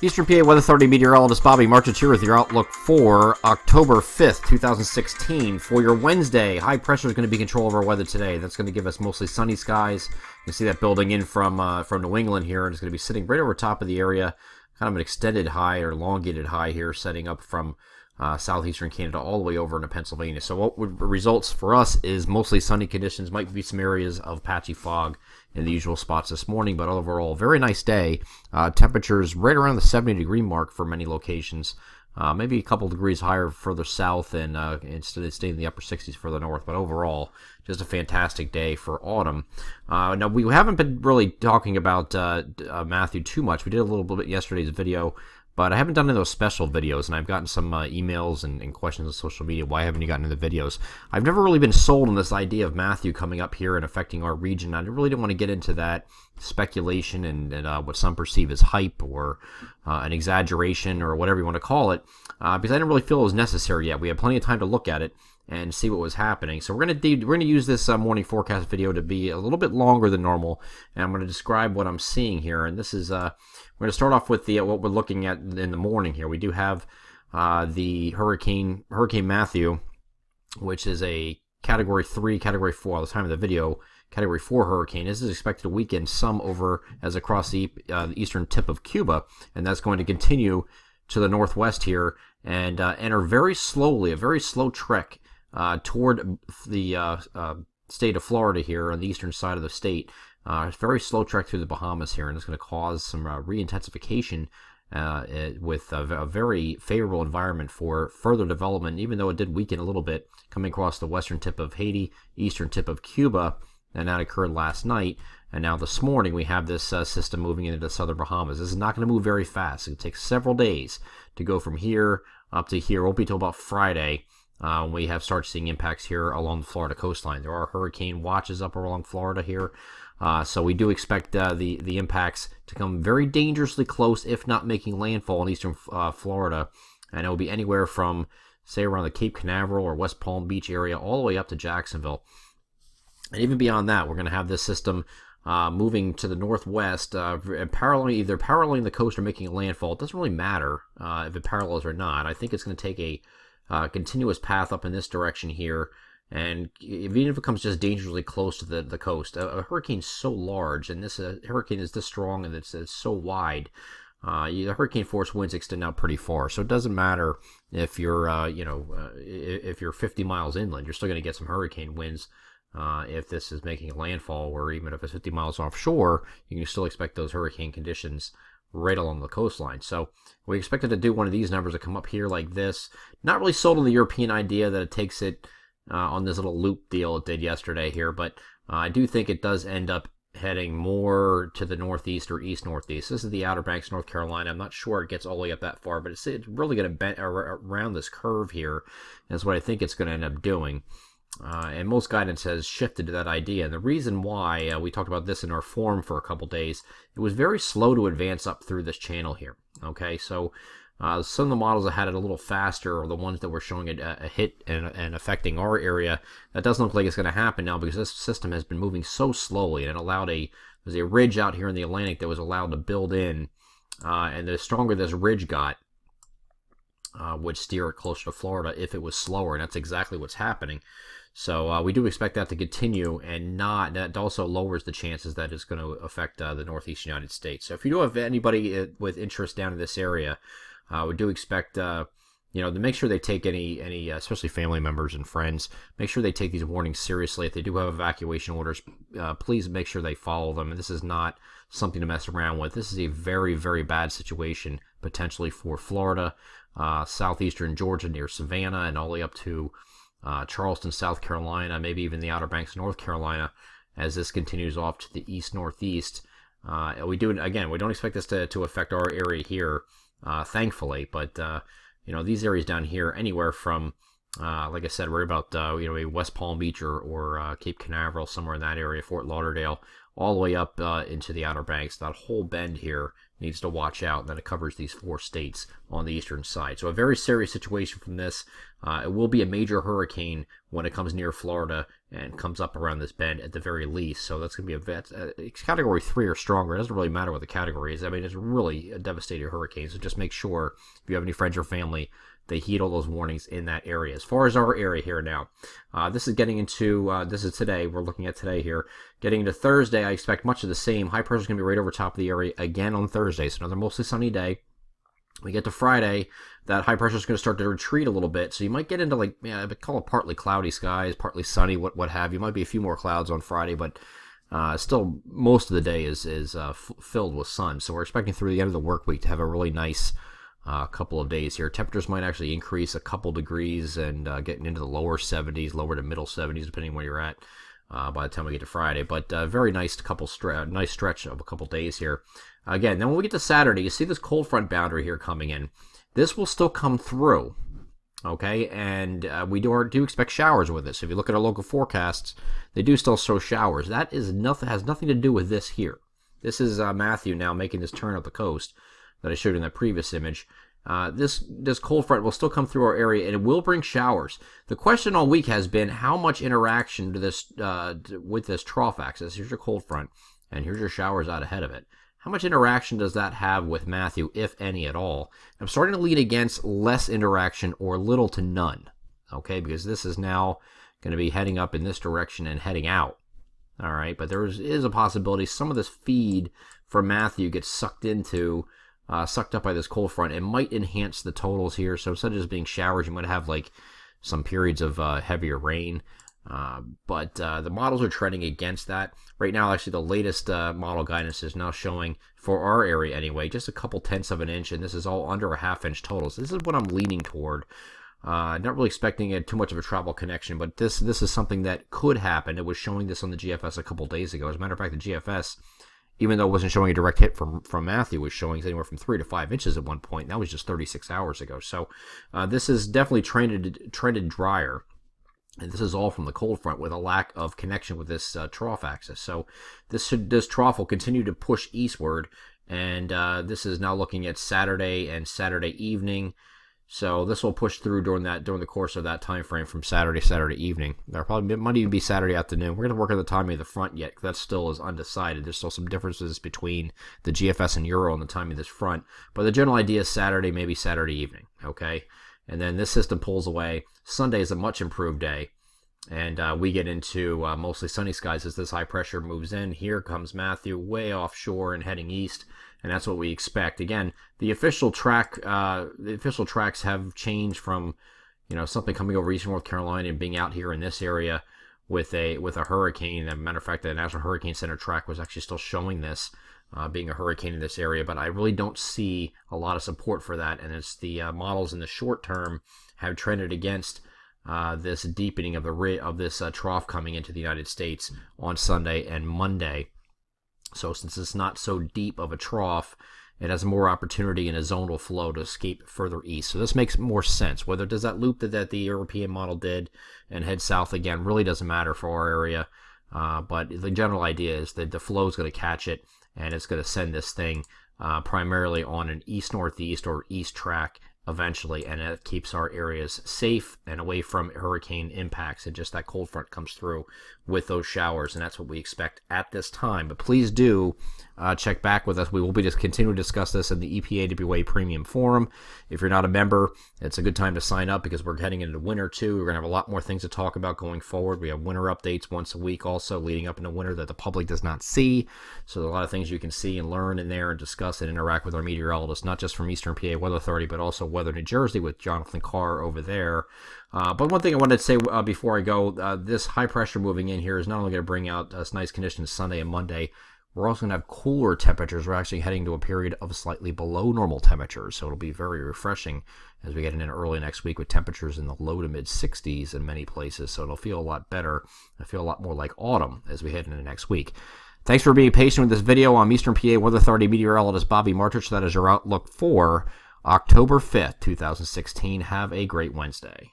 Eastern PA Weather Authority Meteorologist Bobby Martrich here with your outlook for October 5th, 2016. For your Wednesday, high pressure is going to be control of our weather today. That's going to give us mostly sunny skies. You can see that building in from New England here, and it's going to be sitting right over top of the area. Kind of an extended high or elongated high here, setting up from southeastern Canada all the way over into Pennsylvania. So what results for us is mostly sunny conditions. Might be some areas of patchy fog in the usual spots this morning, but overall, very nice day. Temperatures right around the 70-degree mark for many locations. Maybe a couple degrees higher further south, and instead of staying in the upper 60s further north. But overall, just a fantastic day for autumn. Now, we haven't been really talking about Matthew too much. We did a little bit yesterday's video, but I haven't done any of those special videos, and I've gotten some emails and questions on social media. Why haven't you gotten into the videos? I've never really been sold on this idea of Matthew coming up here and affecting our region. I really didn't want to get into that speculation and what some perceive as hype or an exaggeration or whatever you want to call it, because I didn't really feel it was necessary yet. We had plenty of time to look at it and see what was happening. So we're gonna use this morning forecast video to be a little bit longer than normal, and I'm going to describe what I'm seeing here. And this is we're going to start off with what we're looking at in the morning here. We do have the Hurricane Matthew, which is a Category 3, Category 4 at the time of the video. Category 4 hurricane. This is expected to weaken some over as across the eastern tip of Cuba, and that's going to continue to the northwest here and enter very slowly, a very slow trek toward the state of Florida here on the eastern side of the state. It's a very slow trek through the Bahamas here, and it's going to cause some re-intensification with a very favorable environment for further development, even though it did weaken a little bit coming across the western tip of Haiti, eastern tip of Cuba, and that occurred last night. And now this morning we have this system moving into the southern Bahamas. This is not going to move very fast. It takes several days to go from here up to here. It won't be until about Friday when we start seeing impacts here along the Florida coastline. There are hurricane watches up along Florida here. So we do expect the impacts to come very dangerously close, if not making landfall in eastern Florida. And it will be anywhere from, say, around the Cape Canaveral or West Palm Beach area all the way up to Jacksonville. And even beyond that, we're going to have this system moving to the northwest, and paralleling the coast or making a landfall. It doesn't really matter if it parallels or not. I think it's going to take a continuous path up in this direction here. And even if it comes just dangerously close to the coast, a hurricane's so large, and this hurricane is this strong and it's so wide, the hurricane force winds extend out pretty far. So it doesn't matter if you're if you're 50 miles inland, you're still going to get some hurricane winds. If this is making a landfall, or even if it's 50 miles offshore, you can still expect those hurricane conditions right along the coastline. So we expected to do one of these numbers to come up here like this. Not really sold on the European idea that it takes it on this little loop deal it did yesterday here, but I do think it does end up heading more to the northeast or east-northeast. This is the Outer Banks, North Carolina. I'm not sure it gets all the way up that far, but it's really going to bend around this curve here. That's what I think it's going to end up doing. And most guidance has shifted to that idea. And the reason why, we talked about this in our forum for a couple days, it was very slow to advance up through this channel here. Okay, so some of the models that had it a little faster are the ones that were showing it a hit and affecting our area. That doesn't look like it's going to happen now, because this system has been moving so slowly, and it allowed there's a ridge out here in the Atlantic that was allowed to build in, and the stronger this ridge got, would steer it closer to Florida if it was slower, and that's exactly what's happening. So we do expect that to continue, and that also lowers the chances that it's going to affect the northeast United States. So if you do have anybody with interest down in this area, we do expect to make sure they take any especially family members and friends, make sure they take these warnings seriously. If they do have evacuation orders, please make sure they follow them. And this is not something to mess around with. This is a very, very bad situation potentially for Florida, southeastern Georgia near Savannah, and all the way up to Charleston, South Carolina, maybe even the Outer Banks, North Carolina, as this continues off to the east-northeast. We don't expect this to affect our area here, thankfully, but these areas down here, anywhere from like I said, we're about maybe West Palm Beach or Cape Canaveral, somewhere in that area, Fort Lauderdale, all the way up into the Outer Banks. That whole bend here needs to watch out, and then it covers these 4 states on the eastern side. So a very serious situation from this. It will be a major hurricane when it comes near Florida and comes up around this bend at the very least. So that's going to be it's category 3 or stronger. It doesn't really matter what the category is. I mean, it's really a devastating hurricane. So just make sure if you have any friends or family, they heed all those warnings in that area. As far as our area here now, this is getting into, this is today. We're looking at today here. Getting into Thursday, I expect much of the same. High pressure is going to be right over top of the area again on Thursday. So another mostly sunny day. We get to Friday, that high pressure is going to start to retreat a little bit. So you might get into like, I call it partly cloudy skies, partly sunny, what have you. Might be a few more clouds on Friday, but still most of the day is filled with sun. So we're expecting through the end of the work week to have a really nice couple of days here. Temperatures might actually increase a couple degrees and getting into the lower 70s, lower to middle 70s, depending where you're at by the time we get to Friday. But very nice nice stretch of a couple days here. Again, then when we get to Saturday, you see this cold front boundary here coming in. This will still come through, okay? And we do expect showers with it. So if you look at our local forecasts, they do still show showers. That is has nothing to do with this here. This is Matthew now making this turn up the coast that I showed in that previous image. This cold front will still come through our area, and it will bring showers. The question all week has been how much interaction with this trough axis. Here's your cold front, and here's your showers out ahead of it. How much interaction does that have with Matthew, if any at all? I'm starting to lean against less interaction or little to none, okay, because this is now going to be heading up in this direction and heading out. All right, but there is a possibility some of this feed from Matthew gets sucked up by this cold front. It might enhance the totals here. So instead of just being showers, you might have like some periods of heavier rain. But the models are trending against that. Right now, actually, the latest model guidance is now showing, for our area anyway, just a couple tenths of an inch, and this is all under a half-inch total. So this is what I'm leaning toward. Not really expecting too much of a travel connection, but this is something that could happen. It was showing this on the GFS a couple days ago. As a matter of fact, the GFS, even though it wasn't showing a direct hit from Matthew, was showing anywhere from 3 to 5 inches at one point. That was just 36 hours ago. So this is definitely trended drier. And this is all from the cold front with a lack of connection with this trough axis. So this trough will continue to push eastward, and this is now looking at Saturday and Saturday evening. So this will push through during the course of that time frame from Saturday evening. There probably might even be Saturday afternoon. We're going to work on the timing of the front yet, because that still is undecided. There's still some differences between the GFS and Euro and the timing of this front. But the general idea is Saturday, maybe Saturday evening. Okay. And then this system pulls away. Sunday is a much improved day, and we get into mostly sunny skies as this high pressure moves in. Here comes Matthew way offshore and heading east, and that's what we expect. Again, the official tracks have changed from something coming over eastern North Carolina and being out here in this area with a hurricane. As a matter of fact, the National Hurricane Center track was actually still showing this. Being a hurricane in this area, but I really don't see a lot of support for that, and it's the models in the short term have trended against this deepening of this trough coming into the United States on Sunday and Monday. So since it's not so deep of a trough, it has more opportunity in a zonal flow to escape further east. So this makes more sense. Whether it does that loop that the European model did and head south again really doesn't matter for our area, but the general idea is that the flow is going to catch it, and it's going to send this thing primarily on an east-northeast or east track eventually, and it keeps our areas safe and away from hurricane impacts, and just that cold front comes through with those showers, and that's what we expect at this time. But please do check back with us. We will be just continue to discuss this in the EPAWA Premium Forum. If you're not a member, it's a good time to sign up, because we're heading into winter too. We're going to have a lot more things to talk about going forward. We have winter updates once a week also leading up into winter that the public does not see. So there's a lot of things you can see and learn in there and discuss and interact with our meteorologists, not just from Eastern PA Weather Authority, but also Weather New Jersey with Jonathan Carr over there. But one thing I wanted to say before I go, this high pressure moving in here is not only going to bring out nice conditions Sunday and Monday, we're also going to have cooler temperatures. We're actually heading to a period of slightly below normal temperatures, so it'll be very refreshing as we get in early next week with temperatures in the low to mid 60s in many places. So it'll feel a lot better. It'll feel a lot more like autumn as we head into next week. Thanks for being patient with this video. I'm Eastern PA Weather Authority meteorologist Bobby Martrich. That is your outlook for October 5th, 2016. Have a great Wednesday.